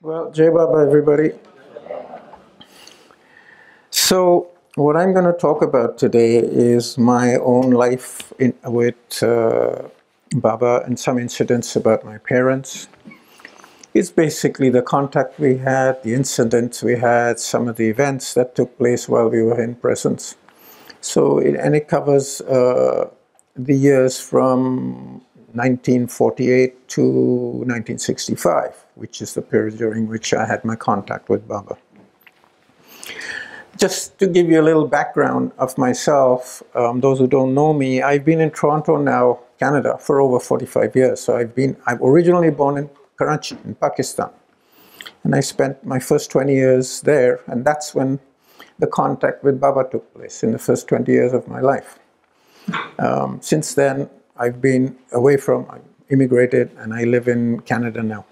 Well, Jai Baba, everybody. So, what I'm going to talk about today is my own life with Baba and some incidents about my parents. It's basically the contact we had, the incidents we had, some of the events that took place while we were in presence. And it covers the years from 1948 to 1965, which is the period during which I had my contact with Baba. Just to give you a little background of myself, those who don't know me, I've been in Toronto now, Canada, for over 45 years. So I'm originally born in Karachi, in Pakistan. And I spent my first 20 years there, and that's when the contact with Baba took place, in the first 20 years of my life. Since then, I've been away I immigrated, and I live in Canada now.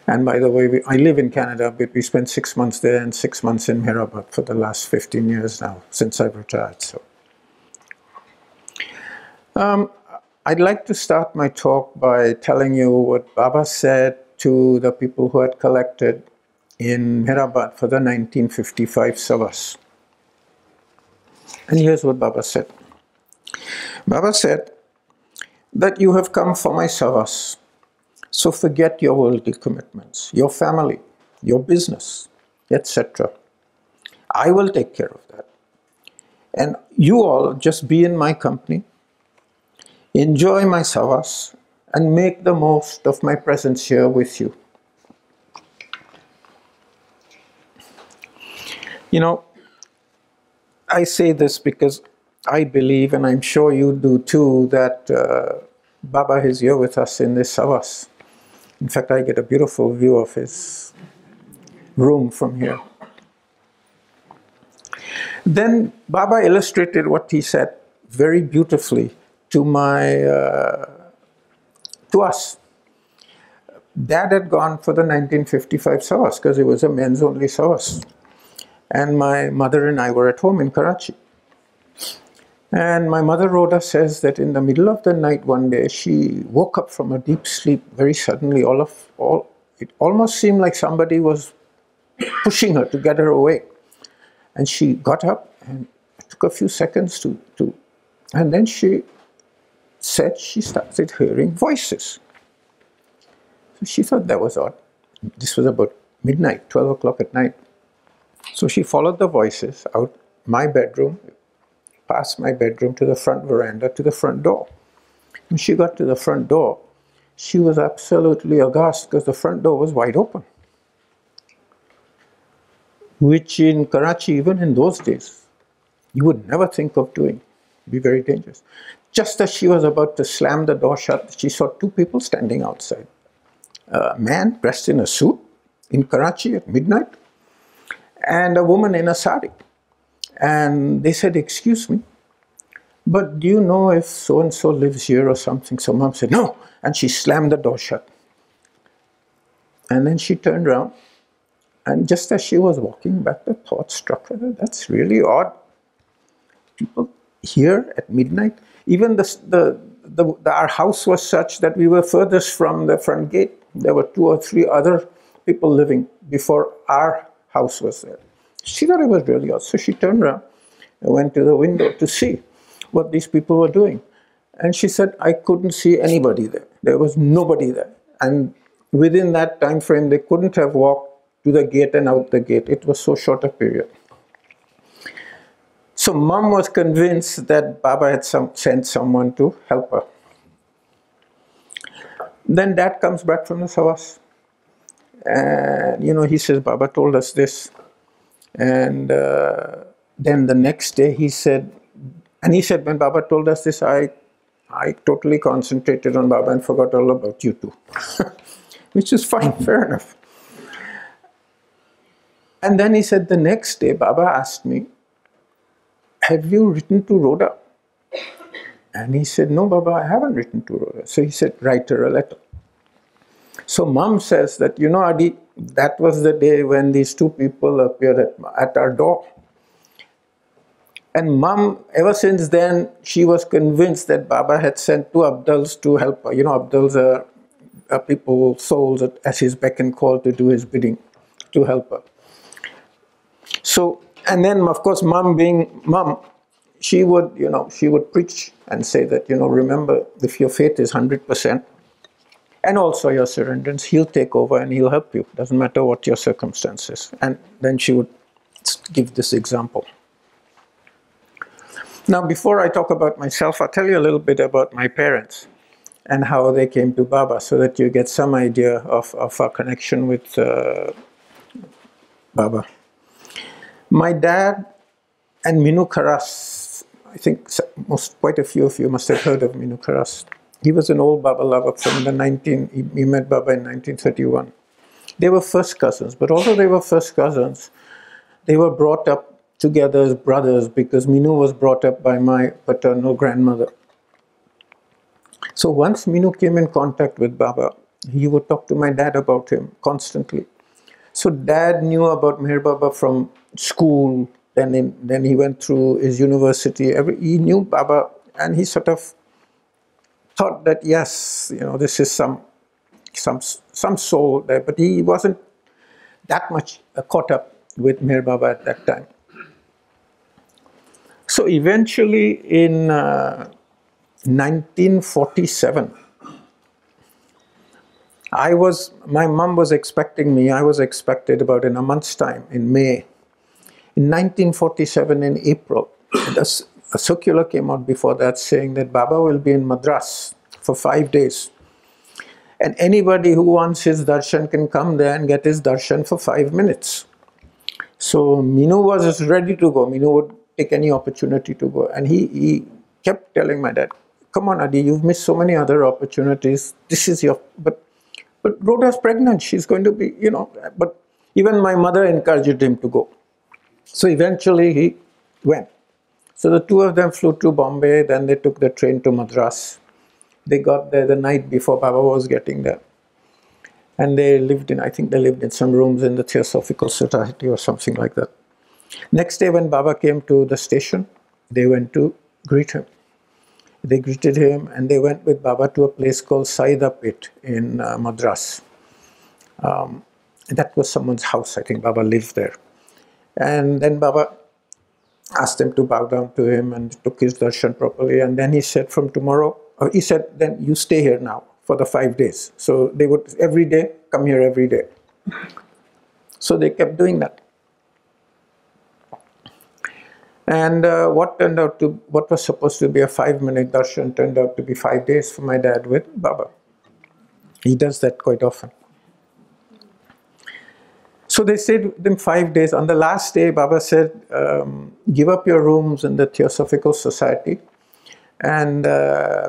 And by the way, I live in Canada, but we spent 6 months there and 6 months in Meherabad for the last 15 years now, since I've retired. I'd like to start my talk by telling you what Baba said to the people who had collected in Meherabad for the 1955 Savas. And here's what Baba said. Baba said that you have come for my Savas. So forget your worldly commitments, your family, your business, etc. I will take care of that. And you all just be in my company, enjoy my savas, and make the most of my presence here with you. You know, I say this because I believe, and I'm sure you do too, that Baba is here with us in this savas. In fact, I get a beautiful view of his room from here. Then Baba illustrated what he said very beautifully to us. Dad had gone for the 1955 Savas because it was a men's only Savas. And my mother and I were at home in Karachi. And my mother, Rhoda, says that in the middle of the night one day, she woke up from a deep sleep very suddenly. It almost seemed like somebody was pushing her to get her awake. And she got up, and it took a few seconds and then she said she started hearing voices. So she thought that was odd. This was about midnight, 12 o'clock at night. So she followed the voices out my bedroom, past my bedroom to the front veranda, to the front door. When she got to the front door, she was absolutely aghast because the front door was wide open. Which in Karachi, even in those days, you would never think of doing. It'd be very dangerous. Just as she was about to slam the door shut, she saw two people standing outside. A man dressed in a suit in Karachi at midnight, and a woman in a sari. And they said, "Excuse me, but do you know if so-and-so lives here or something?" So Mom said, "No," and she slammed the door shut. And then she turned around, and just as she was walking back, the thought struck her, that's really odd. People here at midnight, even our house was such that we were furthest from the front gate. There were 2 or 3 other people living before our house was there. She thought it was really odd. So she turned around and went to the window to see what these people were doing. And she said, I couldn't see anybody there. There was nobody there. And within that time frame, they couldn't have walked to the gate and out the gate. It was so short a period. So Mom was convinced that Baba had sent someone to help her. Then Dad comes back from the Savas. And, he says, Baba told us this. And then the next day he said, when Baba told us this, I totally concentrated on Baba and forgot all about you too. Which is fine, fair enough. And then he said, the next day, Baba asked me, have you written to Rhoda? And he said, no, Baba, I haven't written to Rhoda. So he said, write her a letter. So Mom says that, Adi, that was the day when these 2 people appeared at our door. And Mom, ever since then, she was convinced that Baba had sent 2 Abduls to help her. Abduls are people's souls at his beck and call to do his bidding, to help her. So, and then of course, mom being mom, she would preach and say that, remember, if your faith is 100%, and also your surrenderance, he'll take over and he'll help you. Doesn't matter what your circumstances. And then she would give this example. Now, before I talk about myself, I'll tell you a little bit about my parents and how they came to Baba, so that you get some idea of our connection with Baba. My dad and Minu Kharas, I think quite a few of you must have heard of Minu Kharas. He was an old Baba lover from he met Baba in 1931. They were first cousins, but although they were first cousins, they were brought up together as brothers, because Minu was brought up by my paternal grandmother. So once Minu came in contact with Baba, he would talk to my dad about him constantly. So Dad knew about Meher Baba from school, then he went through his university. He knew Baba, and he sort of thought that, yes, this is some soul there, but he wasn't that much caught up with Meher Baba at that time. So eventually in 1947, my mom was expecting me. I was expected about in a month's time, in May. In 1947, in April, a circular came out before that saying that Baba will be in Madras for 5 days. And anybody who wants his darshan can come there and get his darshan for 5 minutes. So Minu was ready to go. Minu would take any opportunity to go. And he kept telling my dad, come on, Adi, you've missed so many other opportunities. This is your... But Rhoda's pregnant. She's going to be, But even my mother encouraged him to go. So eventually he went. So the two of them flew to Bombay. Then they took the train to Madras. They got there the night before Baba was getting there. And I think they lived in some rooms in the Theosophical Society or something like that. Next day when Baba came to the station, they went to greet him. They greeted him and they went with Baba to a place called Saida Pit in Madras. That was someone's house. I think Baba lived there. And then Baba asked them to bow down to him and took his darshan properly. And then he said, from tomorrow, he said, then you stay here now for the 5 days. So they would every day come here every day. So they kept doing that. And what was supposed to be a 5-minute darshan turned out to be 5 days for my dad with Baba. He does that quite often. So they stayed with him 5 days. On the last day, Baba said, give up your rooms in the Theosophical Society and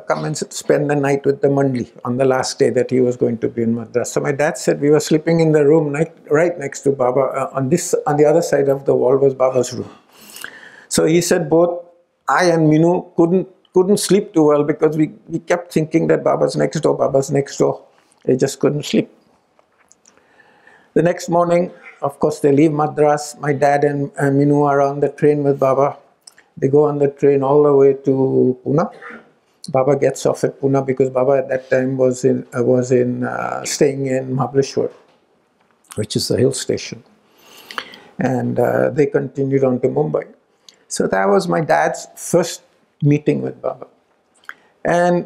come and spend the night with the Mandli on the last day that he was going to be in Madras. So my dad said we were sleeping in the room right next to Baba. On the other side of the wall was Baba's room. So he said both I and Minu couldn't sleep too well because we kept thinking that Baba's next door, Baba's next door. They just couldn't sleep. The next morning, of course, they leave Madras. My dad and Minu are on the train with Baba. They go on the train all the way to Pune. Baba gets off at Pune because Baba at that time was staying in Mahabaleshwar, which is the hill station. And they continued on to Mumbai. So that was my dad's first meeting with Baba. And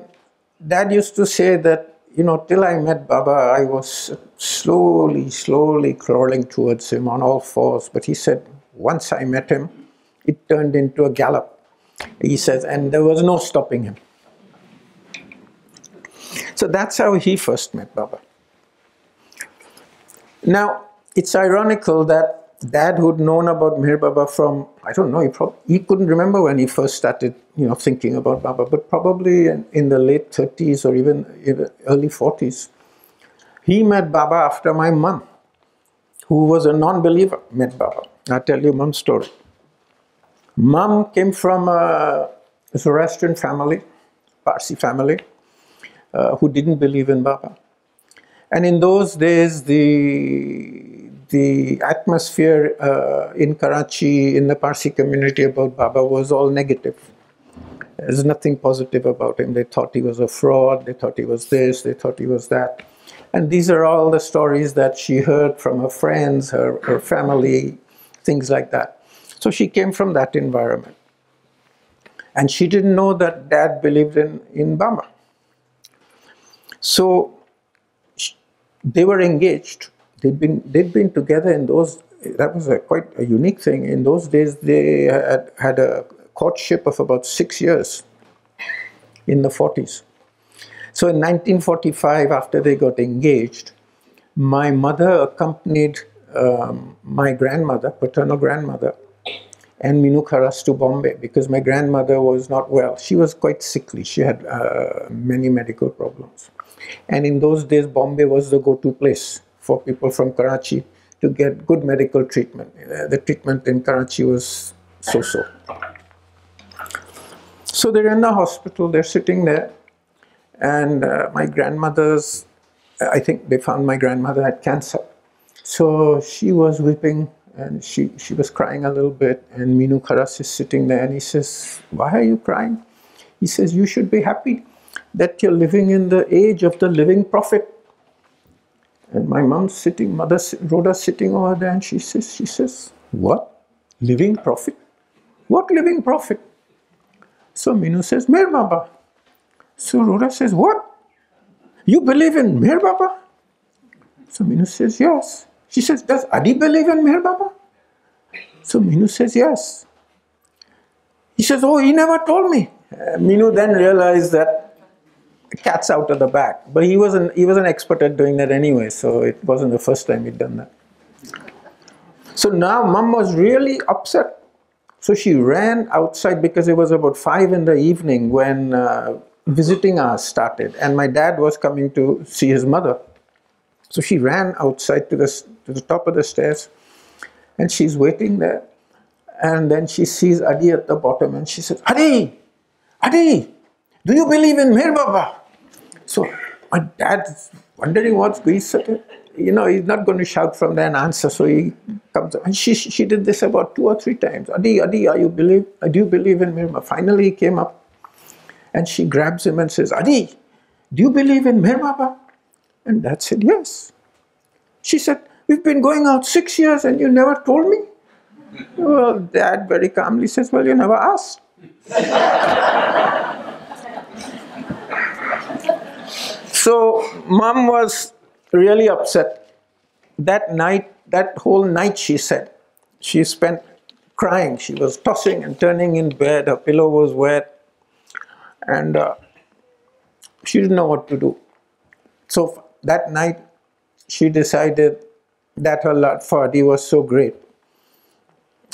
Dad used to say that, till I met Baba, I was slowly crawling towards him on all fours. But he said, once I met him, it turned into a gallop. He says, and there was no stopping him. So that's how he first met Baba. Now, it's ironical that Dad, who'd known about Meher Baba from, I don't know, he couldn't remember when he first started, thinking about Baba, but probably in the late 30s or even early 40s. He met Baba after my mom, who was a non-believer, met Baba. I'll tell you Mom's story. Mom came from a Zoroastrian family, Parsi family, who didn't believe in Baba. And in those days, the atmosphere in Karachi, in the Parsi community about Baba was all negative. There's nothing positive about him. They thought he was a fraud, they thought he was this, they thought he was that. And these are all the stories that she heard from her friends, her family, things like that. So she came from that environment. And she didn't know that Dad believed in Baba. So they were engaged. They'd been together in those. That was quite a unique thing. In those days, they had a courtship of about 6 years in the 40s. So in 1945, after they got engaged, my mother accompanied my grandmother, paternal grandmother, and Minu Kharas to Bombay because my grandmother was not well. She was quite sickly. She had many medical problems. And in those days, Bombay was the go-to place for people from Karachi to get good medical treatment. The treatment in Karachi was so-so. So they're in the hospital, they're sitting there, and my grandmother's, I think they found my grandmother had cancer. So she was weeping, and she was crying a little bit, and Minu Kharas is sitting there, and he says, "Why are you crying?" He says, "You should be happy that you're living in the age of the living prophet." And my mom's sitting, mother Rhoda's sitting over there, and she says, "What? Living prophet? What living prophet?" So Minu says, "Meher Baba." So Rhoda says, "What? You believe in Meher Baba?" So Minu says, "Yes." She says, "Does Adi believe in Meher Baba?" So Minu says, "Yes." He says, "Oh, he never told me." Minu then realized that the cat's out of the bag. But he was an expert at doing that anyway, so it wasn't the first time he'd done that. So now Mum was really upset. So she ran outside because it was about 5 in the evening when visiting hours started, and my dad was coming to see his mother. So she ran outside to the top of the stairs, and she's waiting there. And then she sees Adi at the bottom, and she says, Adi, do you believe in Meher Baba?" So my dad's wondering what's going on. You know, he's not going to shout from there and answer, so he comes up. And she did this about 2 or 3 times. Adi, do you believe in Meher Baba? Finally he came up, and she grabs him and says, Adi, do you believe in Meher Baba? And Dad said, yes. She said, we've been going out 6 years and you never told me. Well, Dad very calmly says, well, you never asked. So Mom was really upset. That night, that whole night, she said, she spent crying. She was tossing and turning in bed. Her pillow was wet. And she didn't know what to do. So that night, she decided that her love for Adi was so great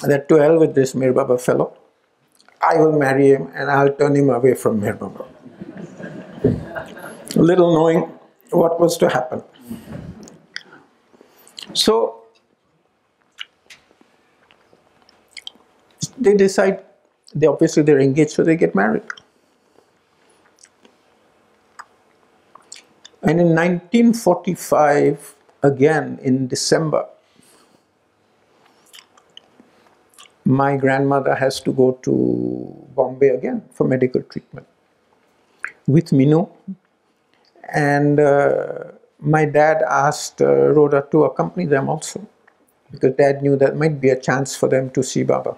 that to hell with this Meher Baba fellow, I will marry him and I'll turn him away from Meher Baba. Little knowing what was to happen. So they decide, they're engaged, so they get married. And in 1945, again in December, my grandmother has to go to Bombay again for medical treatment with Minu. And my dad asked Rhoda to accompany them also, because Dad knew that might be a chance for them to see Baba.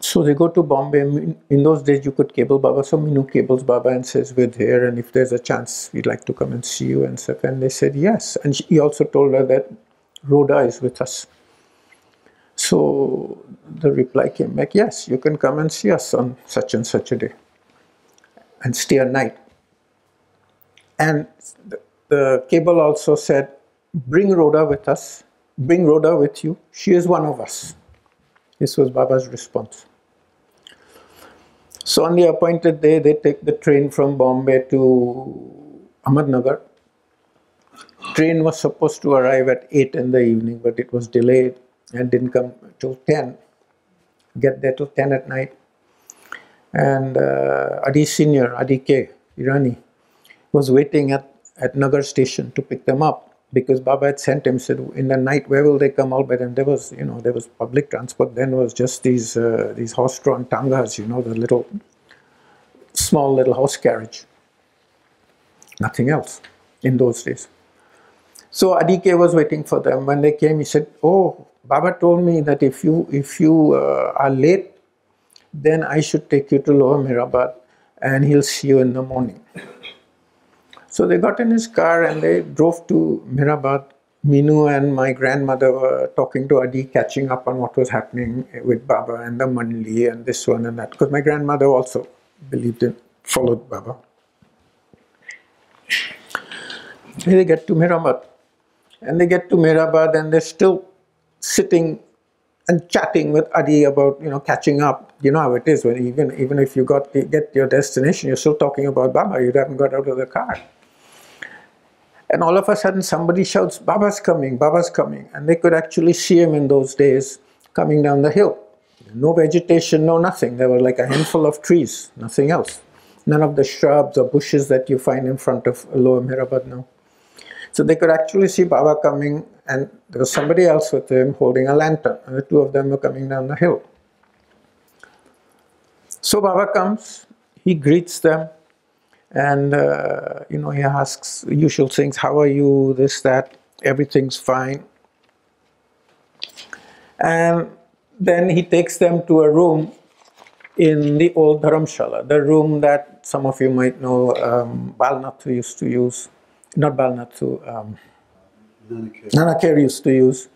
So they go to Bombay. In those days, you could cable Baba. So Minu cables Baba and says, we're here, and if there's a chance, we'd like to come and see you and stuff. And they said yes. And he also told her that Rhoda is with us. So the reply came back, yes, you can come and see us on such and such a day and stay a night. And the cable also said, bring Rhoda with us, bring Rhoda with you. She is one of us. This was Baba's response. So on the appointed day, they take the train from Bombay to Ahmednagar. Train was supposed to arrive at 8 in the evening, but it was delayed and didn't come till 10. Get there till 10 at night. And Adi Senior, Adi K. Irani, was waiting at Nagar station to pick them up, because Baba had sent him, said, in the night, where will they come all by then? There was public transport. Then was just these horse-drawn tangas, the small little horse carriage. Nothing else in those days. So Adike was waiting for them. When they came, he said, "Oh, Baba told me that if you are late, then I should take you to Lower Mirabad and he'll see you in the morning." So they got in his car and they drove to Mirabad. Minu and my grandmother were talking to Adi, catching up on what was happening with Baba and the Manli and this one and that. Because my grandmother also followed Baba. They get to Mirabad. And they get to Mirabad and they're still sitting and chatting with Adi about, catching up. You know how it is, when even if you get your destination, you're still talking about Baba. You haven't got out of the car. And all of a sudden somebody shouts, "Baba's coming, Baba's coming." And they could actually see him in those days coming down the hill. No vegetation, no nothing. There were like a handful of trees, nothing else. None of the shrubs or bushes that you find in front of Lower Mirabad now. So they could actually see Baba coming, and there was somebody else with him holding a lantern, and the two of them were coming down the hill. So Baba comes, he greets them, and he asks usual things: "How are you? This, that, everything's fine." And then he takes them to a room in the old Dharamshala, the room that some of you might know Balnathu used to use. Not Balnathu, Nanakher used to use.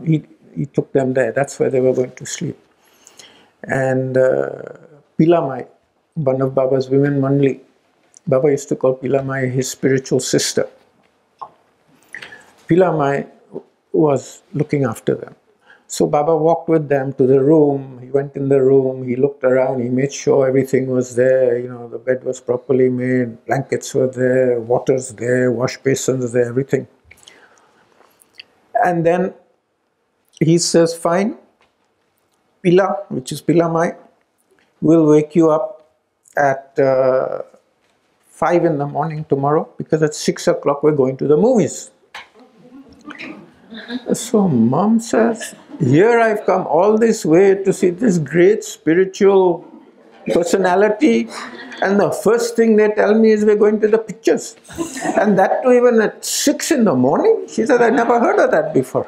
He took them there. That's where they were going to sleep. And Pilamai, one of Baba's women, Manli, Baba used to call Pilamai his spiritual sister. Pilamai was looking after them. So Baba walked with them to the room. He went in the room, he looked around, he made sure everything was there. The bed was properly made, blankets were there, water's there, wash basins there, everything. And then he says, "Fine, Pila, which is Pilamai, will wake you up at 5 in the morning tomorrow, because at 6 o'clock we're going to the movies." So Mom says, "Here I've come all this way to see this great spiritual personality, and the first thing they tell me is we're going to the pictures. And that too even at 6 in the morning?" She said, "I never heard of that before."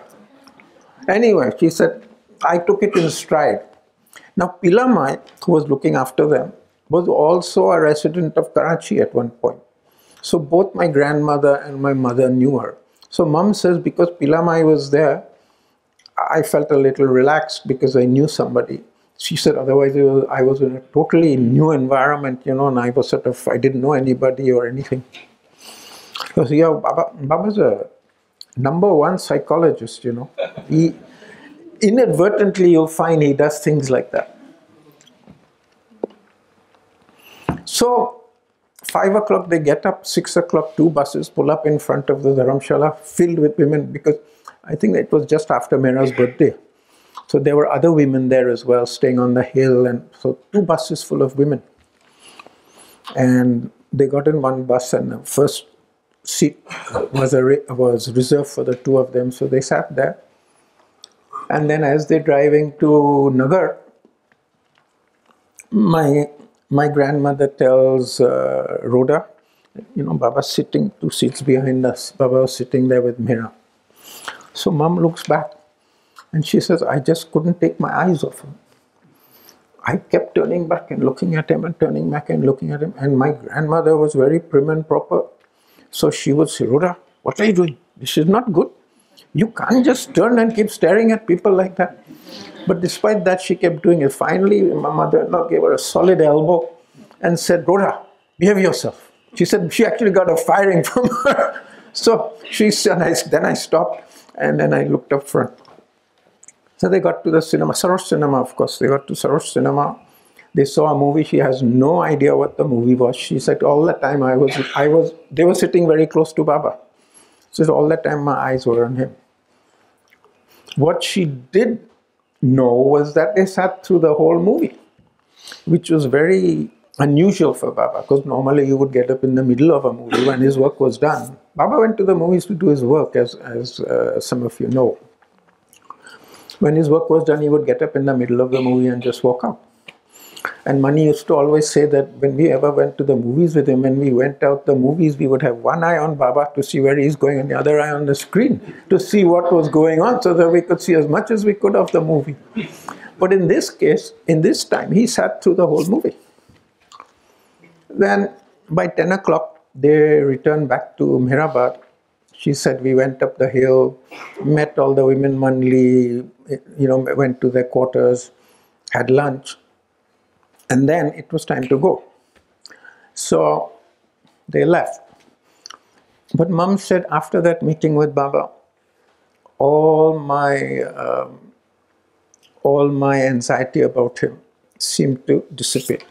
Anyway, she said, I took it in stride. Now Pilamai, who was looking after them, was also a resident of Karachi at one point. So both my grandmother and my mother knew her. So Mom says, because Pilamai was there, I felt a little relaxed because I knew somebody. She said, otherwise I was in a totally new environment, and I didn't know anybody or anything. Because Baba's a #1 psychologist, He, inadvertently, you'll find he does things like that. So, 5 o'clock they get up, 6 o'clock 2 buses pull up in front of the Dharamshala filled with women, because I think it was just after Mera's birthday. So there were other women there as well, staying on the hill, and so 2 buses full of women. And they got in one bus, and the first seat was reserved for the 2 of them, so they sat there. And then as they're driving to Nagar, my grandmother tells Rhoda, Baba's sitting 2 seats behind us. Baba was sitting there with Mera. So Mom looks back and she says, I just couldn't take my eyes off him. I kept turning back and looking at him and turning back and looking at him. And my grandmother was very prim and proper. So she would say, Rhoda, what are you doing? This is not good. You can't just turn and keep staring at people like that. But despite that, she kept doing it. Finally, my mother-in-law gave her a solid elbow and said, Rhoda, behave yourself. She said she actually got a firing from her. So she said, then I stopped and then I looked up front. So they got to the cinema, Sarosh Cinema, of course. They got to Sarosh Cinema. They saw a movie. She has no idea what the movie was. She said all the time they were sitting very close to Baba. She said all the time my eyes were on him. What she did know was that they sat through the whole movie, which was very unusual for Baba, because normally you would get up in the middle of a movie when his work was done. Baba went to the movies to do his work, as some of you know. When his work was done, he would get up in the middle of the movie and just walk out. And Mani used to always say that when we ever went to the movies with him, when we went out the movies, we would have one eye on Baba to see where he's going and the other eye on the screen to see what was going on so that we could see as much as we could of the movie. But in this case, in this time, he sat through the whole movie. Then by 10 o'clock, they returned back to Mehrabad. She said, we went up the hill, met all the women Mandli, went to their quarters, had lunch. And then it was time to go. So they left. But Mum said after that meeting with Baba, all my anxiety about him seemed to dissipate.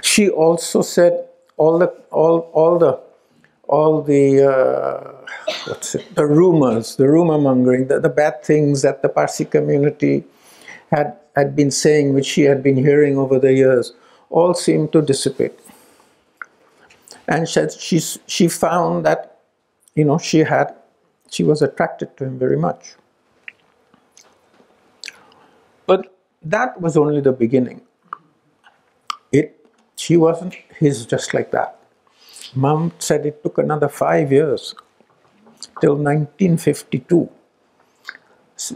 She also said the rumors, the rumor mongering, the bad things that the Parsi community had been saying, which she had been hearing over the years, all seemed to dissipate. And she found that, she was attracted to him very much. But that was only the beginning. She wasn't his just like that. Mum said it took another 5 years, till 1952.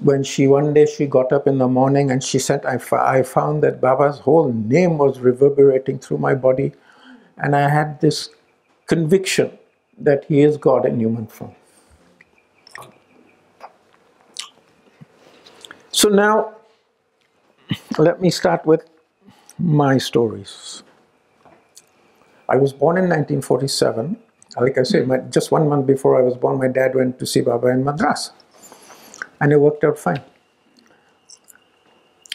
When one day she got up in the morning and she said, I found that Baba's whole name was reverberating through my body, and I had this conviction that he is God in human form. So now, let me start with my stories. I was born in 1947. Like I said, just 1 month before I was born, my dad went to see Baba in Madras. And it worked out fine.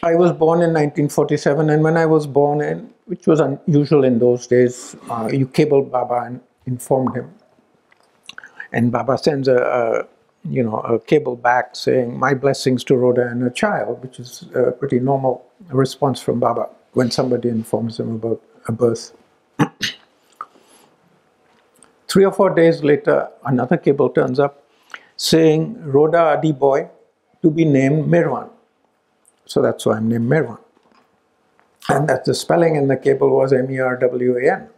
I was born in 1947, and when I was born, which was unusual in those days, you cabled Baba and informed him. And Baba sends a cable back saying, my blessings to Rhoda and her child, which is a pretty normal response from Baba when somebody informs him about a birth. 3 or 4 days later, another cable turns up saying, Rhoda Adi boy to be named Mirwan. So that's why I'm named Mirwan. And that the spelling in the cable was M-E-R-W-A-N.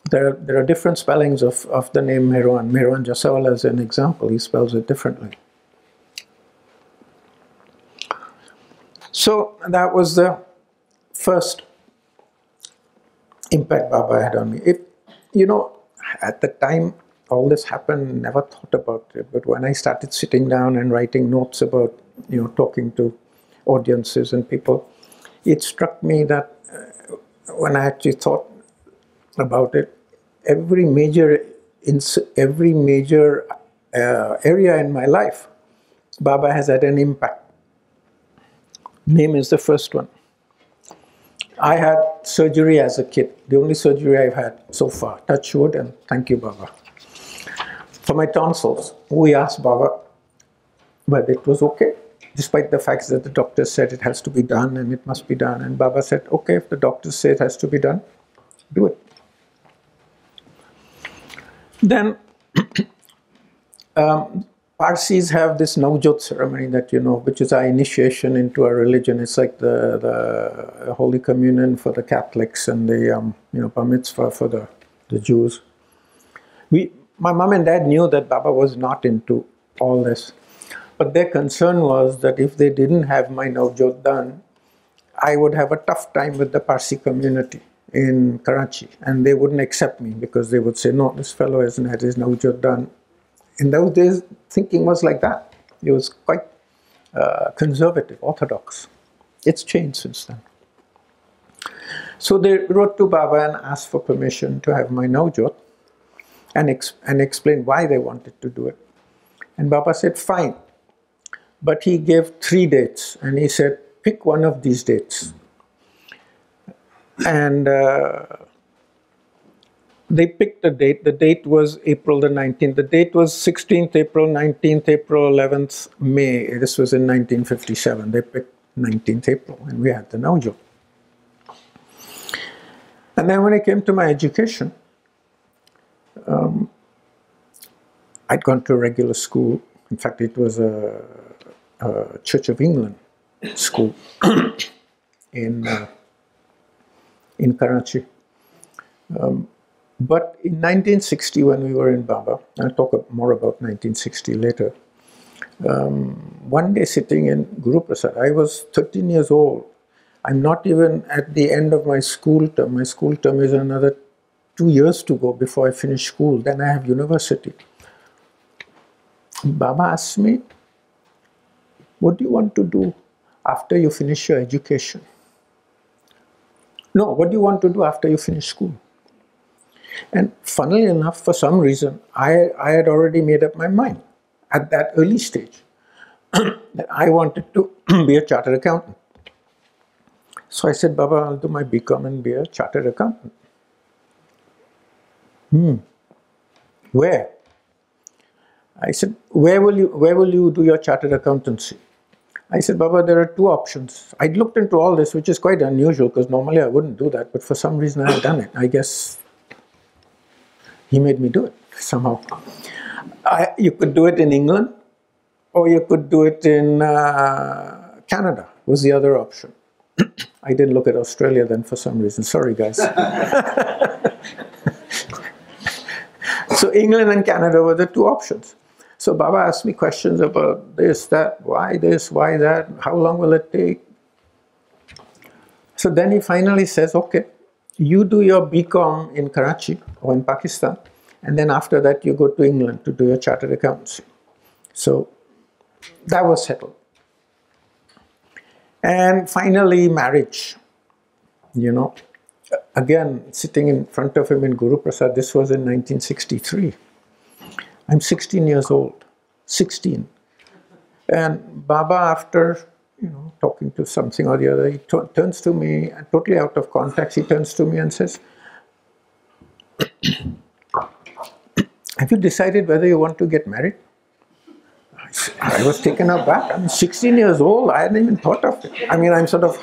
There are different spellings of the name Mirwan. Mirwan Jasawala is an example. He spells it differently. So that was the first impact Baba had on me. At the time all this happened, never thought about it. But when I started sitting down and writing notes about, talking to audiences and people, it struck me that when I actually thought about it, every major area in my life, Baba has had an impact. Name is the first one. I had surgery as a kid, the only surgery I've had so far, touch wood, and thank you, Baba. For my tonsils, we asked Baba, but it was okay, despite the fact that the doctor said it has to be done and it must be done. And Baba said, okay, if the doctors say it has to be done, do it. Then Parsis have this Navjot ceremony that which is our initiation into our religion. It's like the Holy Communion for the Catholics and the Bar Mitzvah for the Jews. My mom and dad knew that Baba was not into all this, but their concern was that if they didn't have my Navjot done, I would have a tough time with the Parsi community in Karachi, and they wouldn't accept me because they would say, no, this fellow hasn't had his Navjot done. In those days, thinking was like that. It was quite conservative, orthodox. It's changed since then. So they wrote to Baba and asked for permission to have my Navjot and explained why they wanted to do it. And Baba said, fine. But he gave 3 dates, and he said, pick one of these dates. And they picked a date. The date was April the 19th. The date was 16th April, 19th April, 11th May. This was in 1957. They picked 19th April, and we had the Navjot. And then when it came to my education, I'd gone to a regular school. In fact, it was a Church of England school in in Karachi. But in 1960, when we were in Baba, I'll talk more about 1960 later, one day sitting in Guru Prasad, I was 13 years old. I'm not even at the end of my school term. My school term is another 2 years to go before I finish school. Then I have university. Baba asked me, what do you want to do after you finish your education? No, what do you want to do after you finish school? And funnily enough, for some reason, I had already made up my mind at that early stage that I wanted to be a chartered accountant. So I said, Baba, I'll do my BCom and be a chartered accountant. Where? I said, where will you do your chartered accountancy? I said, Baba, there are two options. I looked into all this, which is quite unusual because normally I wouldn't do that, but for some reason I had done it. I guess he made me do it somehow. You could do it in England, or you could do it in Canada, was the other option. I didn't look at Australia then for some reason. Sorry, guys. So England and Canada were the two options. So Baba asked me questions about this, why that, how long will it take? So then he finally says, okay, you do your BCom in Karachi or in Pakistan, and then after that you go to England to do your chartered accountancy. So that was settled. And finally, marriage. You know, again, sitting in front of him in Guru Prasad, this was in 1963. I'm 16 years old, 16. And Baba, after, talking to something or the other, he turns to me, totally out of context, he turns to me and says, have you decided whether you want to get married? I was taken aback. I'm 16 years old. I hadn't even thought of it. I mean, I'm sort of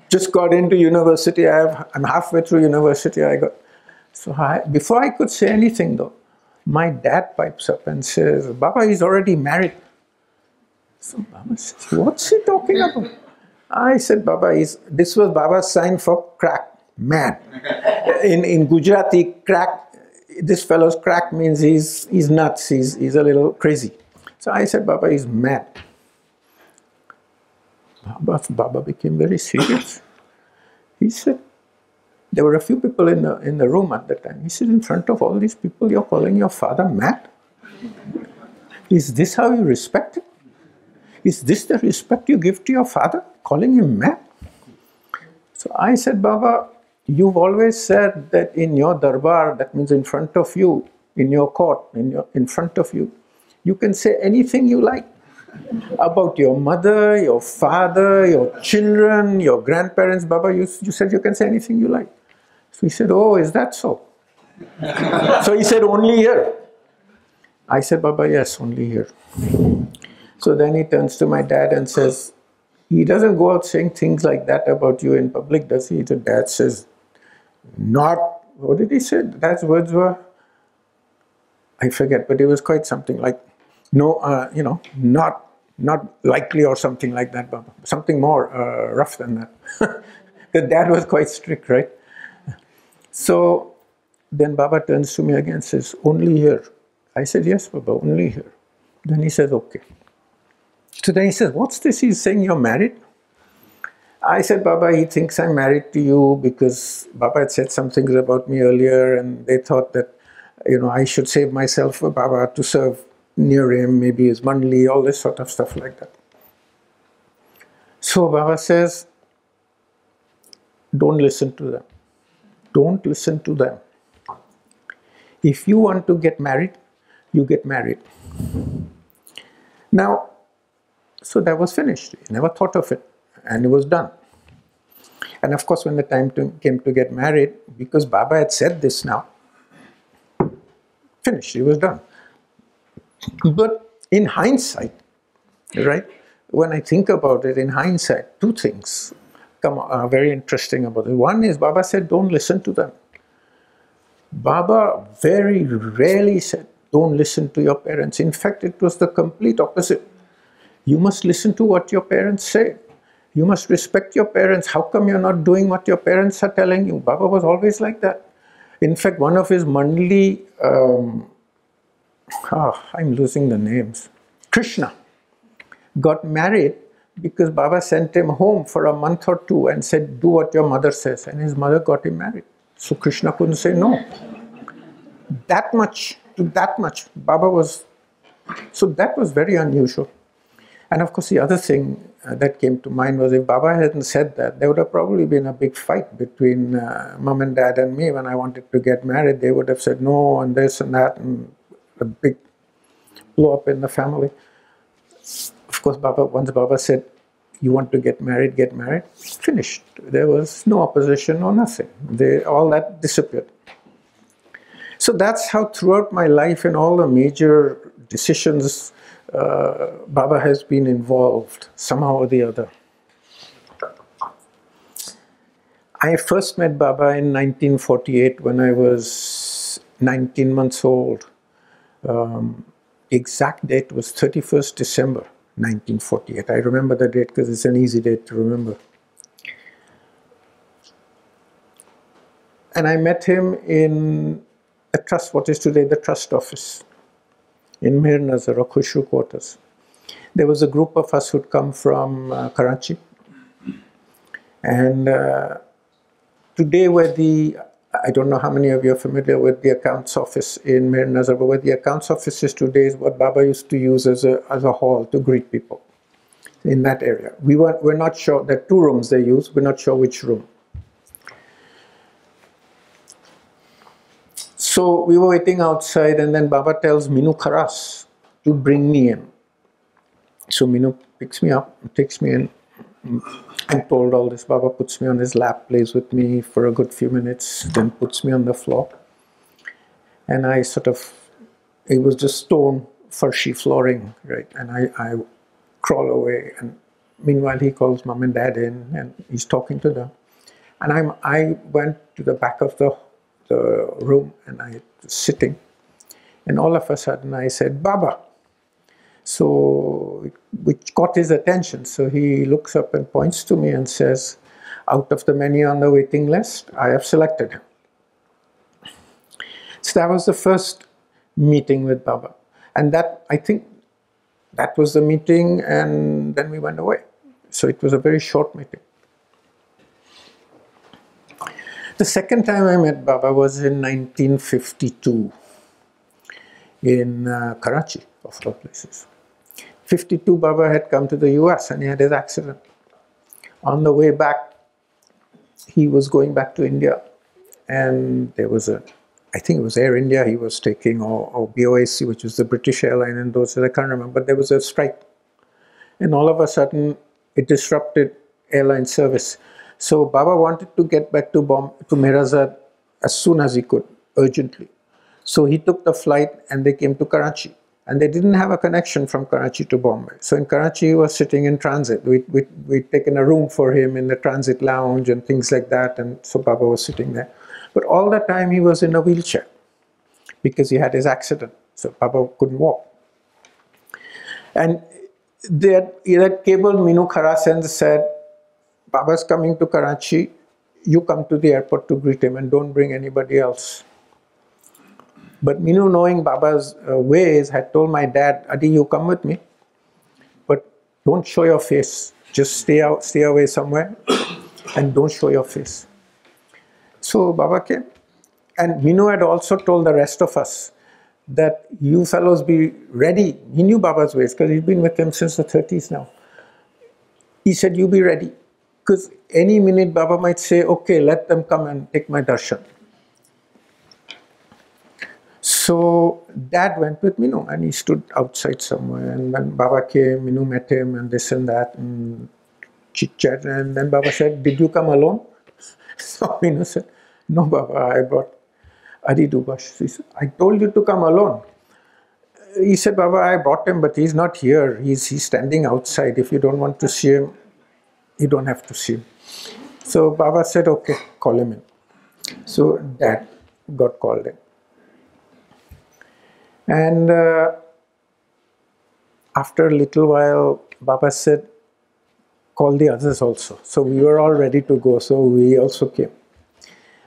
just got into university. I'm halfway through university. Before I could say anything though, my dad pipes up and says, Baba, he's already married. So Baba says, what's he talking about? I said, Baba, this was Baba's sign for crack, mad. In Gujarati, crack, this fellow's crack means he's nuts, he's a little crazy. So I said, Baba is mad. Baba became very serious. He said, there were a few people in the room at the time. He said, in front of all these people, you're calling your father mad? Is this how you respect him? Is this the respect you give to your father, calling him mad? So I said, Baba, you've always said that in your darbar, that means in front of you, in your court, in front of you, you can say anything you like about your mother, your father, your children, your grandparents. Baba, you said you can say anything you like. So he said, oh, is that so? So he said, only here. I said, Baba, yes, only here. So then he turns to my dad and says, he doesn't go out saying things like that about you in public, does he? The dad says, what did he say? Dad's words were, I forget, but it was quite something like, no, not likely or something like that, Baba. Something more rough than that. The dad was quite strict, right? So then Baba turns to me again and says, only here. I said, yes, Baba, only here. Then he says, okay. So then he says, what's this? He's saying you're married? I said, Baba, he thinks I'm married to you because Baba had said some things about me earlier and they thought that, I should save myself for Baba to serve near him, maybe his mandali, all this sort of stuff like that. So Baba says, don't listen to them. Don't listen to them. If you want to get married, you get married. Now, so that was finished. He never thought of it, and it was done. And of course, when the time came to get married, because Baba had said this now, finished, it was done. But in hindsight, right, when I think about it, in hindsight, two things are very interesting about it. One is Baba said, don't listen to them. Baba very rarely said, don't listen to your parents. In fact, it was the complete opposite. You must listen to what your parents say. You must respect your parents. How come you're not doing what your parents are telling you? Baba was always like that. In fact, one of his mandali, I'm losing the names, Krishna, got married because Baba sent him home for a month or two and said, do what your mother says. And his mother got him married. So Krishna couldn't say no. That much to that much. Baba was, so that was very unusual. And of course, the other thing that came to mind was if Baba hadn't said that, there would have probably been a big fight between mom and dad and me when I wanted to get married. They would have said no and this and that, and a big blow up in the family. Of course, once Baba said, you want to get married, finished. There was no opposition or nothing. All that disappeared. So that's how throughout my life in all the major decisions, Baba has been involved somehow or the other. I first met Baba in 1948 when I was 19 months old. Exact date was 31st December 1948. I remember the date because it's an easy date to remember. And I met him in a trust, what is today the trust office in Mir Nazar or Khushru quarters. There was a group of us who'd come from Karachi. And today where I don't know how many of you are familiar with the accounts office in Mir Nazar, but where the accounts office is today is what Baba used to use as a hall to greet people in that area. We're not sure, there are 2 rooms they use, we're not sure which room. So we were waiting outside and then Baba tells Minu Kharas to bring me in. So Minu picks me up, takes me in. I'm told all this. Baba puts me on his lap, plays with me for a good few minutes, then puts me on the floor. And I it was just stone, furshy flooring, right? And I crawl away. And meanwhile, he calls mom and dad in and he's talking to them. And I went to the back of the room and I was sitting. And all of a sudden I said, Baba. So, which caught his attention. So he looks up and points to me and says, out of the many on the waiting list, I have selected him. So that was the first meeting with Baba. And I think that was the meeting, and then we went away. So it was a very short meeting. The second time I met Baba was in 1952 in Karachi, of all places. 52, Baba had come to the US and he had his accident. On the way back, he was going back to India, and there was I think it was Air India he was taking, or BOAC, which was the British airline in those days, I can't remember, but there was a strike. And all of a sudden, it disrupted airline service. So Baba wanted to get back to Meherazad as soon as he could, urgently. So he took the flight and they came to Karachi. And they didn't have a connection from Karachi to Bombay. So in Karachi, he was sitting in transit. We'd taken a room for him in the transit lounge and things like that. And so Baba was sitting there. But all the time he was in a wheelchair because he had his accident. So Baba couldn't walk. And they had cabled Minu Kharas and said, Baba's coming to Karachi. You come to the airport to greet him and don't bring anybody else. But Minu, knowing Baba's ways, had told my dad, Adi, you come with me, but don't show your face. Just stay away somewhere and don't show your face. So Baba came. And Minu had also told the rest of us that you fellows be ready. He knew Baba's ways because he'd been with him since the 30s now. He said, you be ready. Because any minute Baba might say, okay, let them come and take my darshan. So Dad went with Minu and he stood outside somewhere, and when Baba came, Minu met him and this and that and chit-chat, and then Baba said, did you come alone? So Minu said, no Baba, I brought Adi Dubash. He said, I told you to come alone. He said, Baba, I brought him, but he's not here. He's standing outside. If you don't want to see him, you don't have to see him. So Baba said, okay, call him in. So Dad got called in. And after a little while, Baba said, call the others also. So we were all ready to go, so we also came.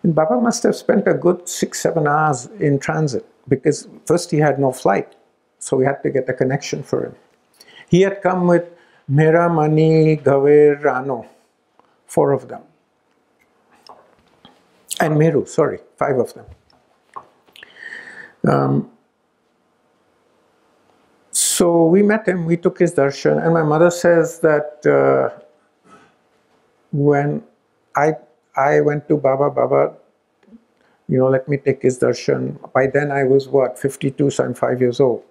And Baba must have spent a good 6-7 hours in transit, because first he had no flight, so we had to get a connection for him. He had come with Mera, Mani, Gaver, Rano, 4 of them. And Meru, sorry, 5 of them. So we met him, we took his darshan, and my mother says that when I went to Baba, let me take his darshan. By then I was, 52, so I'm 5 years old.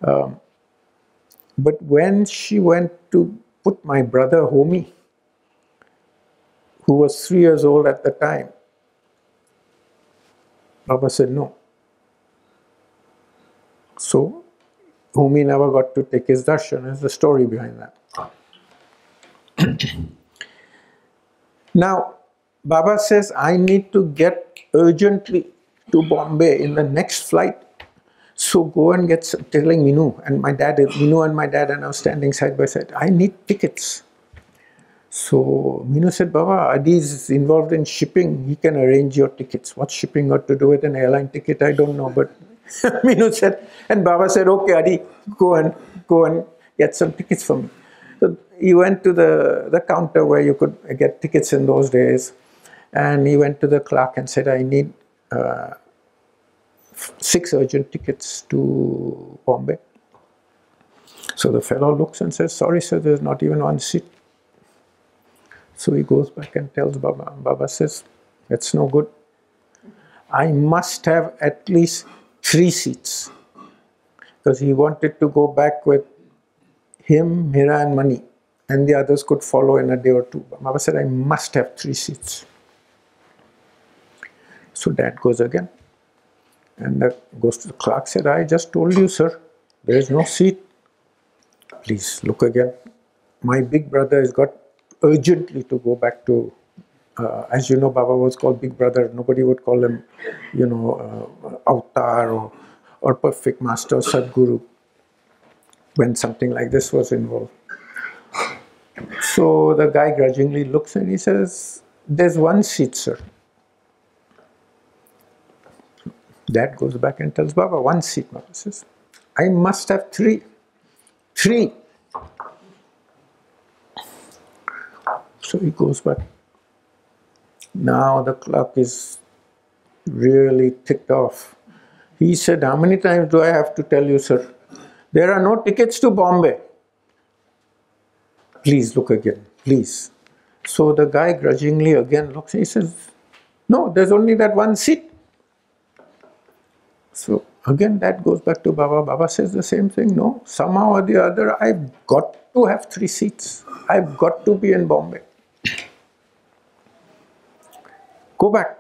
But when she went to put my brother Homi, who was 3 years old at the time, Baba said no. So Homi never got to take his darshan. There's the story behind that. Now, Baba says, I need to get urgently to Bombay in the next flight. So go and get some, telling Minu and my dad are now standing side by side. I need tickets. So Minu said, Baba, Adi is involved in shipping. He can arrange your tickets. What's shipping got to do with an airline ticket? I don't know. But Minu said, and Baba said, okay, Adi, go and get some tickets for me. So he went to the counter where you could get tickets in those days. And he went to the clerk and said, I need 6 urgent tickets to Bombay. So the fellow looks and says, sorry sir, there's not even one seat. So he goes back and tells Baba. Baba says, that's no good. I must have at least 3 seats. Because he wanted to go back with him, Mira and Mani. And the others could follow in a day or two. Baba said, I must have 3 seats. So dad goes again. And goes to the clerk, said, I just told you, sir, there is no seat. Please look again. My big brother has got urgently to go back to, as you know, Baba was called Big Brother. Nobody would call him, Avatar or Perfect Master or Sadguru when something like this was involved. So the guy grudgingly looks and he says, there's 1 seat, sir. Dad goes back and tells Baba, 1 seat. Baba says, I must have 3. 3. So he goes back. Now the clerk is really ticked off. He said, how many times do I have to tell you, sir? There are no tickets to Bombay. Please look again, please. So the guy grudgingly again looks and he says, no, there's only that 1 seat. So again that goes back to Baba. Baba says the same thing. No, somehow or the other, I've got to have 3 seats. I've got to be in Bombay. Go back.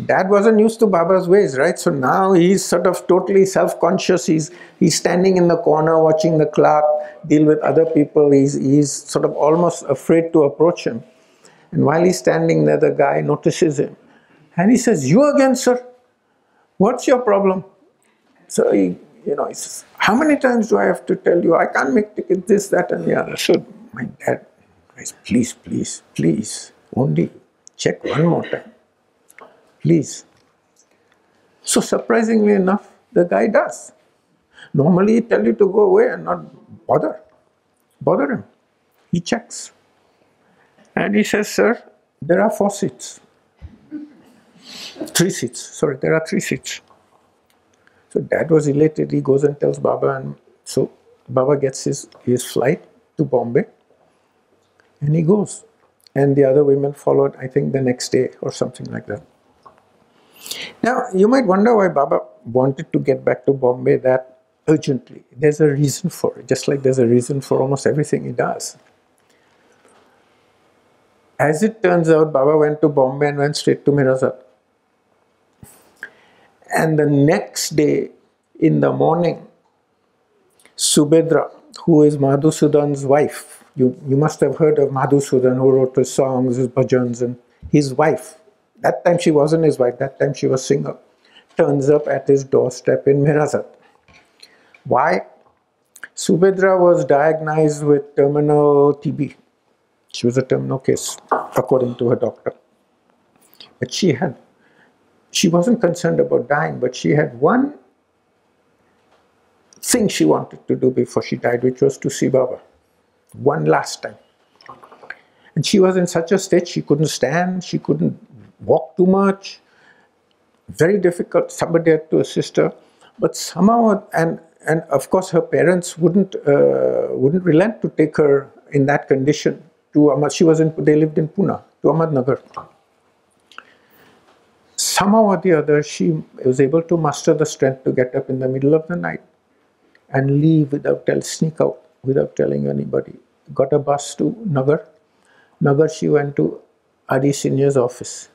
Dad wasn't used to Baba's ways, right? So now he's sort of totally self-conscious. He's standing in the corner watching the clerk deal with other people. He's sort of almost afraid to approach him. And while he's standing there, the guy notices him. And he says, you again, sir? What's your problem? So he says, how many times do I have to tell you? I can't make tickets, this, that, and the other. So my dad says, please, please, please, only check one more time. Please. So surprisingly enough, the guy does. Normally he'd tell you to go away and not bother him. He checks. And he says, sir, there are 4 seats. 3 seats, sorry, there are 3 seats. So dad was elated. He goes and tells Baba, and so Baba gets his flight to Bombay and he goes. And the other women followed, I think, the next day or something like that. Now, you might wonder why Baba wanted to get back to Bombay that urgently. There's a reason for it, just like there's a reason for almost everything he does. As it turns out, Baba went to Bombay and went straight to Mirzapur. And the next day, in the morning, Subedra, who is Madhusudan's wife, you must have heard of Madhusudan, who wrote his songs, his bhajans, and his wife. That time she wasn't his wife, that time she was single. Turns up at his doorstep in Mirzapur. Why? Subedra was diagnosed with terminal TB. She was a terminal case, according to her doctor. But she wasn't concerned about dying, but she had one thing she wanted to do before she died, which was to see Baba. One last time. And she was in such a state, she couldn't stand, she couldn't walk too much. Very difficult. Somebody had to assist her. But somehow, and of course her parents wouldn't relent to take her in that condition to Ahmad. They lived in Pune, to Ahmednagar. Somehow or the other, she was able to muster the strength to get up in the middle of the night and leave sneak out without telling anybody. Got a bus to Nagar. Nagar, she went to Adi Senior's office.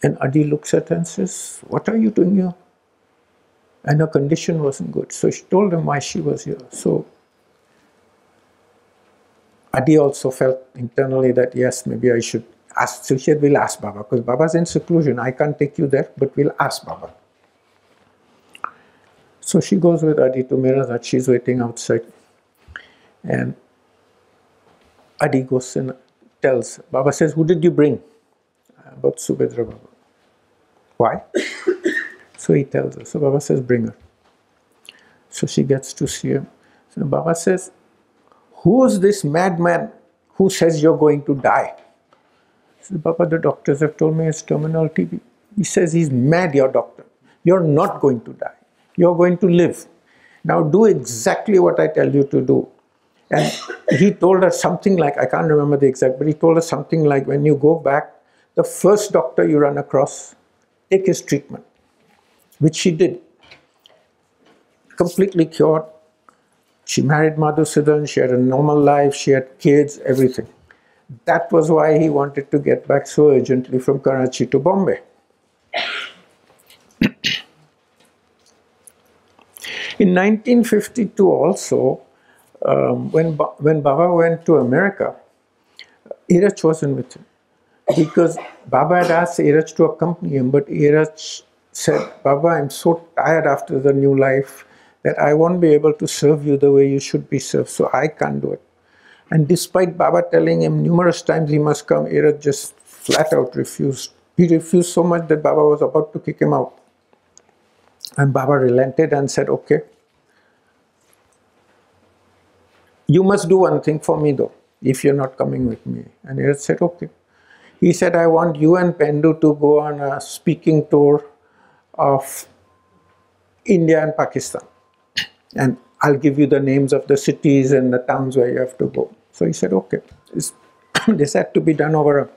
And Adi looks at her and says, "What are you doing here?" And her condition wasn't good. So she told him why she was here. So Adi also felt internally that, yes, maybe I should ask. So she said, "We'll ask Baba, because Baba's in seclusion. I can't take you there, but we'll ask Baba." So she goes with Adi to Mirazat. She's waiting outside. And Adi goes and tells, Baba says, "Who did you bring?" About Subedra Baba. Why? So he tells her. So Baba says, "Bring her." So she gets to see him. So Baba says, "Who's this madman who says you're going to die?" So Baba, "The doctors have told me it's terminal TB." He says, "He's mad, your doctor. You're not going to die. You're going to live. Now do exactly what I tell you to do." And he told her something like, I can't remember the exact, but he told her something like, when you go back, the first doctor you run across, take his treatment, which she did. Completely cured. She married Madhusudan, she had a normal life, she had kids, everything. That was why he wanted to get back so urgently from Karachi to Bombay. In 1952 also, when Baba went to America, Iraj wasn't with him. Because Baba had asked Iraj to accompany him, but Iraj said, "Baba, I'm so tired after the new life that I won't be able to serve you the way you should be served, so I can't do it." And despite Baba telling him numerous times he must come, Iraj just flat out refused. He refused so much that Baba was about to kick him out. And Baba relented and said, "Okay, you must do one thing for me though, if you're not coming with me." And Iraj said, "Okay." He said, "I want you and Pendu to go on a speaking tour of India and Pakistan. And I'll give you the names of the cities and the towns where you have to go." So he said, "Okay." This had to be done over a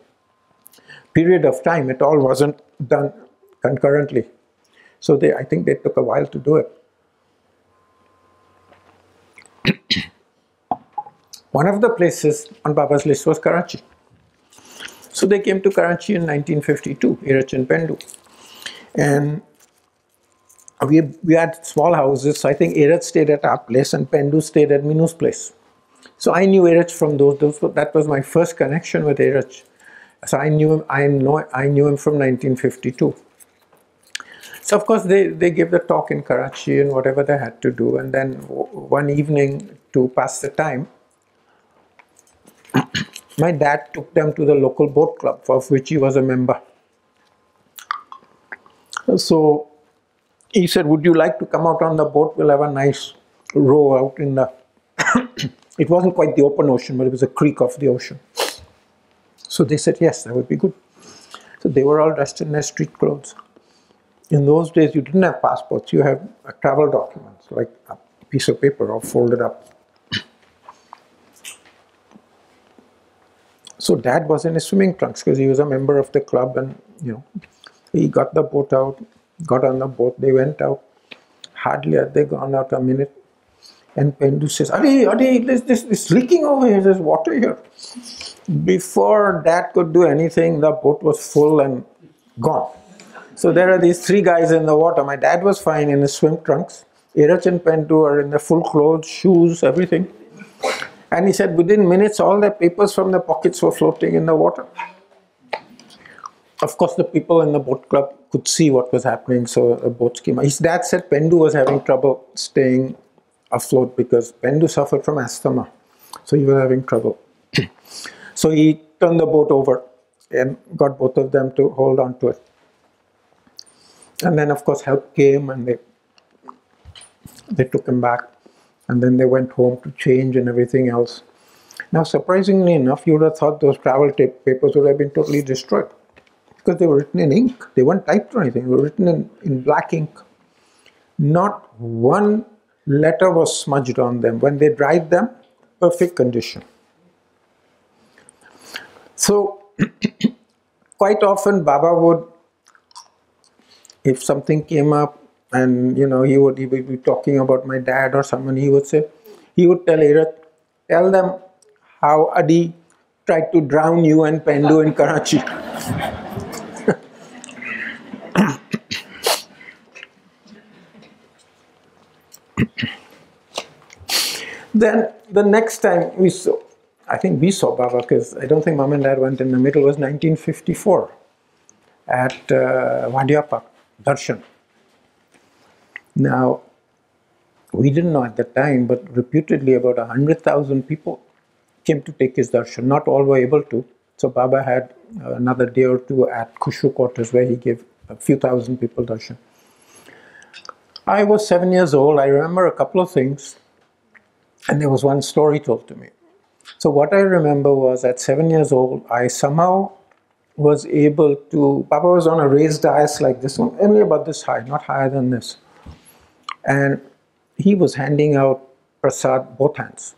period of time. It all wasn't done concurrently. So I think they took a while to do it. One of the places on Baba's list was Karachi. So they came to Karachi in 1952, Iraj and Pendu. And we had small houses, so I think Iraj stayed at our place and Pendu stayed at Minu's place. So I knew Iraj from those. That was my first connection with Iraj. So I knew him from 1952. So of course they gave the talk in Karachi and whatever they had to do. And then one evening, to pass the time, my dad took them to the local boat club, of which he was a member. So he said, "Would you like to come out on the boat? We'll have a nice row out in the..." It wasn't quite the open ocean, but it was a creek of the ocean. So they said, yes, that would be good. So they were all dressed in their street clothes. In those days, you didn't have passports. You had travel documents, like a piece of paper all folded up. So Dad was in his swimming trunks because he was a member of the club, and he got the boat out, got on the boat, they went out. Hardly had they gone out a minute, and Pendu says, Adi, this leaking over here, there's water here." Before Dad could do anything, the boat was full and gone. So there are these three guys in the water. My dad was fine in his swim trunks. Iraj and Pendu are in their full clothes, shoes, everything. And he said within minutes, all their papers from the pockets were floating in the water. Of course, the people in the boat club could see what was happening, so the boats came. His dad said Pendu was having trouble staying afloat because Pendu suffered from asthma, so he was having trouble. So he turned the boat over and got both of them to hold on to it. And then, of course, help came and they took him back. And then they went home to change and everything else. Now, surprisingly enough, you would have thought those travel papers would have been totally destroyed because they were written in ink. They weren't typed or anything. They were written in black ink. Not one letter was smudged on them. When they dried them, perfect condition. So, quite often Baba would, if something came up and, he would be talking about my dad or someone, he would tell Eerath, tell them how Adi tried to drown you and Pendu in Karachi. Then the next time we saw Baba, because I don't think Mom and Dad went in the middle, was 1954 at Wadia Park, Darshan. Now, we didn't know at the time, but reputedly about 100,000 people came to take his darshan. Not all were able to. So Baba had another day or two at Khushru quarters where he gave a few thousand people darshan. I was 7 years old. I remember a couple of things. And there was one story told to me. So what I remember was at 7 years old, I somehow was able to, Baba was on a raised dais like this one, only about this high, not higher than this. And he was handing out prasad both hands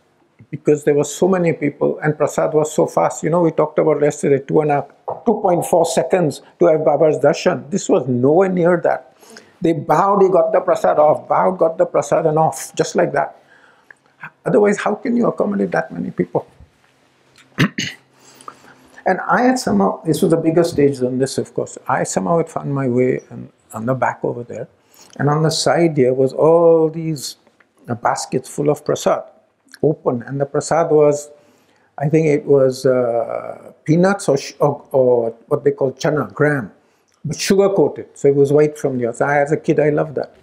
because there were so many people and prasad was so fast. We talked about yesterday 2.4 seconds to have Baba's darshan. This was nowhere near that. They bowed, he got the prasad off, bowed, got the prasad and off, just like that. Otherwise, how can you accommodate that many people? And I had somehow, this was a bigger stage than this, of course. I somehow had found my way on the back over there. And on the side here was all these baskets full of prasad, open. And the prasad was, I think it was peanuts or what they call chana, gram, but sugar coated. So it was white from the outside. As a kid, I loved that.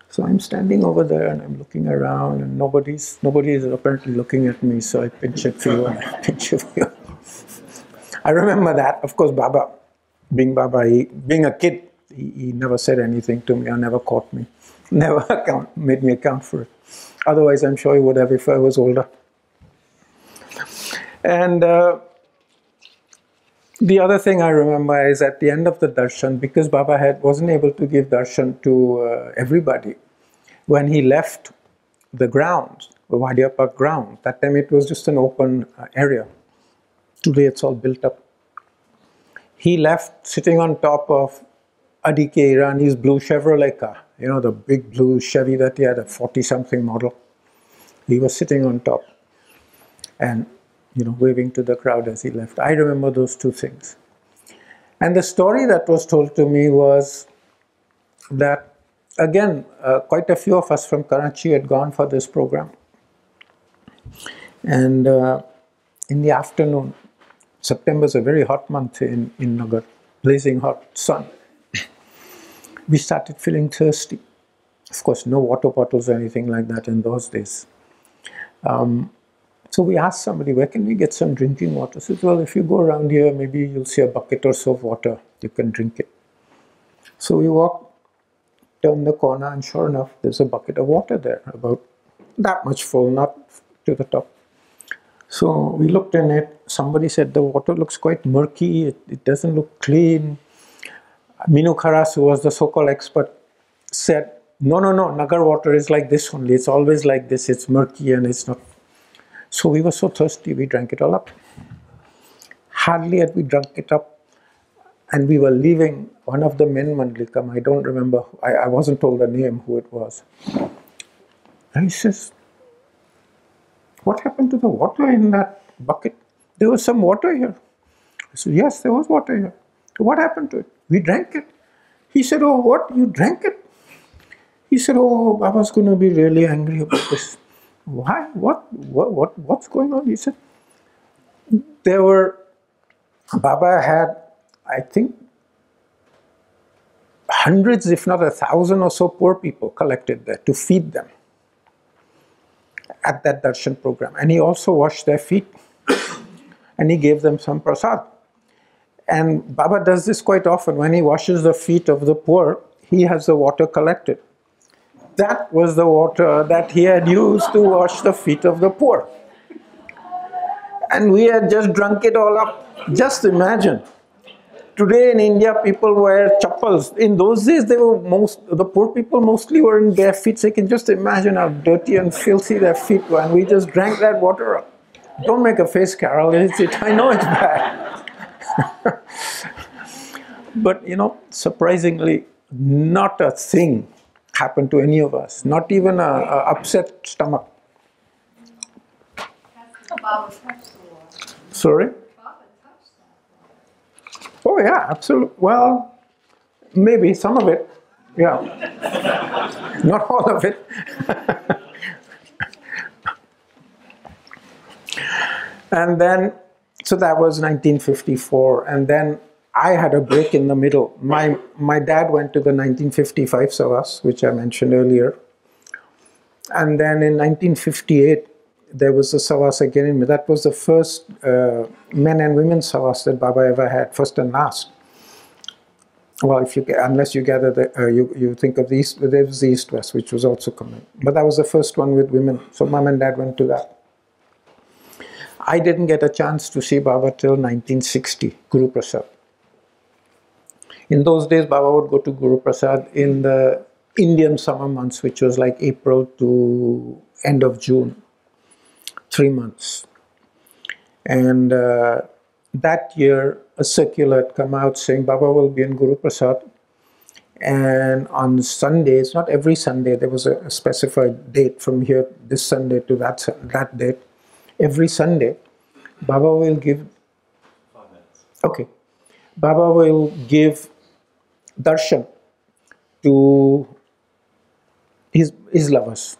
So I'm standing over there and I'm looking around and nobody is apparently looking at me. So I pinch it for you and I pinch it for you. I remember that. Of course, Baba, being a kid, he never said anything to me or never caught me. Never made me account for it. Otherwise, I'm sure he would have if I was older. And the other thing I remember is at the end of the darshan, because Baba wasn't able to give darshan to everybody, when he left the grounds, the Wadia Park ground, that time it was just an open area. Today it's all built up. He left sitting on top of Adi K. Irani's blue Chevrolet car, the big blue Chevy that he had, a 40-something model. He was sitting on top and waving to the crowd as he left. I remember those two things. And the story that was told to me was that, again, quite a few of us from Karachi had gone for this program. And in the afternoon, September is a very hot month in Nagar, blazing hot sun. We started feeling thirsty. Of course, no water bottles or anything like that in those days. So we asked somebody, where can we get some drinking water? He said, well, if you go around here, maybe you'll see a bucket or so of water. You can drink it. So we walked, turned the corner, and sure enough, there's a bucket of water there, about that much full, not to the top. So we looked in it. Somebody said, the water looks quite murky. It doesn't look clean. Minu Kharas, who was the so-called expert, said, no, Nagar water is like this only. It's always like this. It's murky and it's not. So we were so thirsty, we drank it all up. Hardly had we drunk it up, and we were leaving. One of the men, Mandlikam, I don't remember, I wasn't told the name, who it was. And he says, what happened to the water in that bucket? There was some water here. I said, yes, there was water here. So what happened to it? We drank it. He said, oh, what? You drank it? He said, oh, Baba's going to be really angry about this. Why? What's going on? He said, Baba had, I think, hundreds, if not 1,000 or so poor people collected there to feed them at that darshan program. And he also washed their feet. and he gave them some prasad. And Baba does this quite often. When he washes the feet of the poor, he has the water collected. That was the water that he had used to wash the feet of the poor. And we had just drunk it all up. Just imagine. Today in India, people wear chappals. In those days, the poor people mostly were in bare feet. So you can just imagine how dirty and filthy their feet were. And we just drank that water up. Don't make a face, Carol. I know it's bad. But, surprisingly, not a thing happened to any of us. Not even a upset stomach. Sorry? Oh yeah, absolutely. Well, maybe some of it. Yeah. Not all of it. And then, so that was 1954. And then I had a break in the middle. My dad went to the 1955 Savas, which I mentioned earlier. And then in 1958, there was a Savas again. That was the first men and women Savas that Baba ever had, first and last. Well, unless you gather you think of the East, there was the East-West, which was also coming. But that was the first one with women. So Mom and Dad went to that. I didn't get a chance to see Baba till 1960, Guru Prasad. In those days, Baba would go to Guru Prasad in the Indian summer months, which was like April to end of June, 3 months. And that year, a circular had come out saying Baba will be in Guru Prasad. And on Sundays, not every Sunday, there was a specified date from here, this Sunday to that date. Every Sunday, Baba will give... 5 minutes. Okay. Baba will give darshan to his lovers.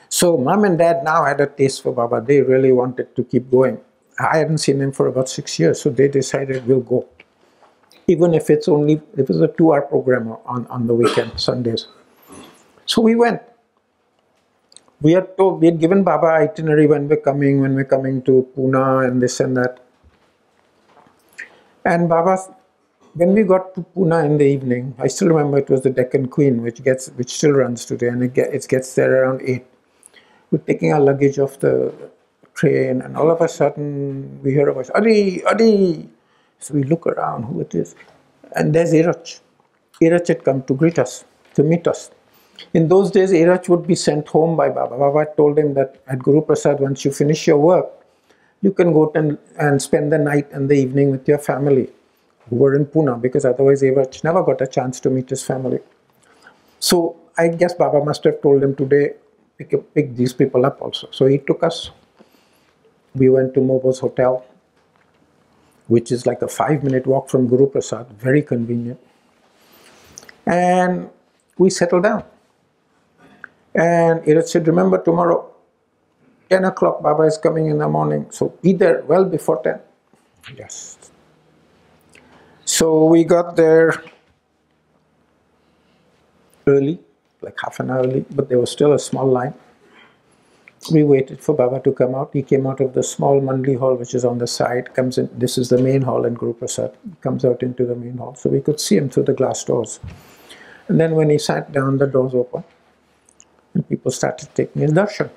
So Mom and Dad now had a taste for Baba. They really wanted to keep going. I hadn't seen him for about 6 years, so they decided we'll go. Even if it's a 2-hour program on the weekend, Sundays. So we went. We had given Baba itinerary when we're coming to Pune and this and that. And Baba, when we got to Pune in the evening, I still remember it was the Deccan Queen, which still runs today, and it gets there around 8. We're taking our luggage off the train, and all of a sudden we hear a voice, Adi, Adi. So we look around who it is, and there's Irach. Irach had come to greet us, to meet us. In those days, Irach would be sent home by Baba. Baba told him that at Guru Prasad, once you finish your work, you can go and spend the night and the evening with your family who were in Pune, because otherwise Irach never got a chance to meet his family. So I guess Baba must have told him today, pick these people up also. So he took us. We went to Mobo's hotel, which is like a 5-minute walk from Guru Prasad, very convenient. And we settled down. And Iraj said, remember tomorrow, 10 o'clock, Baba is coming in the morning, so be there well before 10. Yes. So we got there early, like half an hour early, but there was still a small line. We waited for Baba to come out. He came out of the small Mandli hall, which is on the side, comes in. This is the main hall in Guru Prasad. He comes out into the main hall, so we could see him through the glass doors. And then when he sat down, the doors opened, and people started taking his darshan.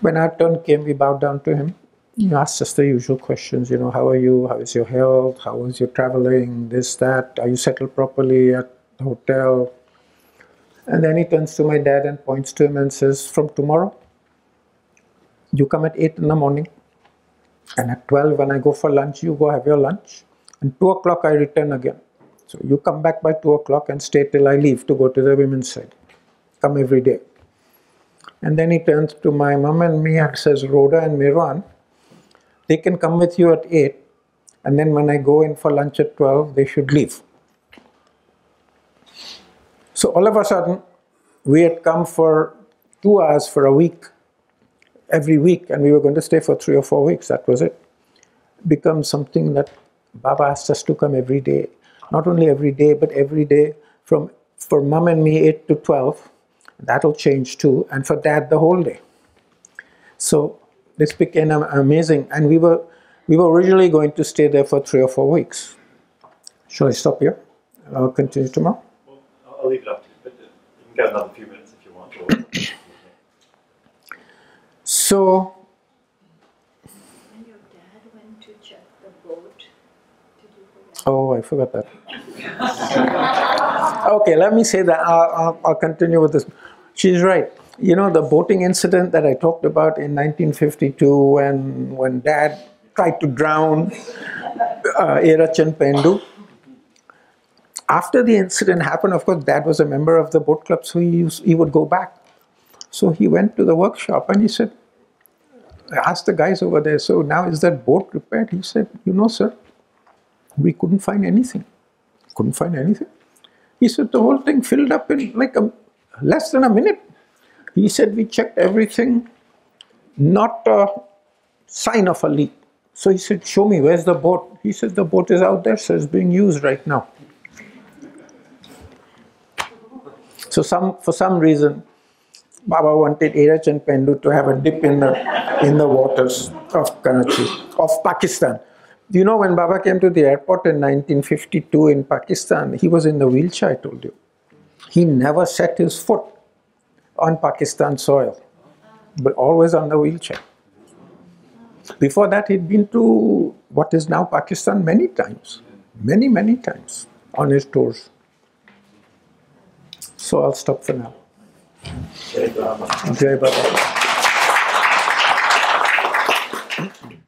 When our turn came, we bowed down to him. He asked us the usual questions, how are you, how is your health, how was your traveling, this, that, are you settled properly at the hotel? And then he turns to my dad and points to him and says, from tomorrow, you come at 8 in the morning, and at 12 when I go for lunch, you go have your lunch, and 2 o'clock I return again. So you come back by 2 o'clock and stay till I leave to go to the women's side. Come every day. And then he turns to my mom and me and says, Rhoda and Mirwan, they can come with you at 8, and then when I go in for lunch at 12, they should leave. So all of a sudden, we had come for 2 hours for a week, every week, and we were going to stay for 3 or 4 weeks. That was it. Become something that Baba asked us to come every day. Not only every day, but every day for mom and me 8 to 12. That'll change too, and for dad the whole day. So This became amazing, and we were originally going to stay there for 3 or 4 weeks. Shall I stop here? I'll continue tomorrow. Well, I'll leave it up to you, but you can get another few minutes if you want. So, when your dad went to check the boat, did you forget? oh, I forgot that. Okay, let me say that. I'll continue with this. She's right. You know, the boating incident that I talked about in 1952 when Dad tried to drown Erachan Pendu. After the incident happened, of course, Dad was a member of the boat club, so he would go back. So he went to the workshop and he said, I asked the guys over there, so now is that boat repaired? He said, you know, sir, we couldn't find anything. Couldn't find anything. He said, the whole thing filled up in like less than a minute. He said, we checked everything, not a sign of a leak. So he said, show me, where's the boat? He said, the boat is out there, so it's being used right now. So for some reason, Baba wanted Erachan Pendu to have a dip in the waters of Karachi, of Pakistan. You know, when Baba came to the airport in 1952 in Pakistan, he was in the wheelchair, I told you. He never set his foot on Pakistan soil, but always on the wheelchair. Before that, he'd been to what is now Pakistan many times, many times on his tours. So I'll stop for now. Jai Baba. Jai Baba.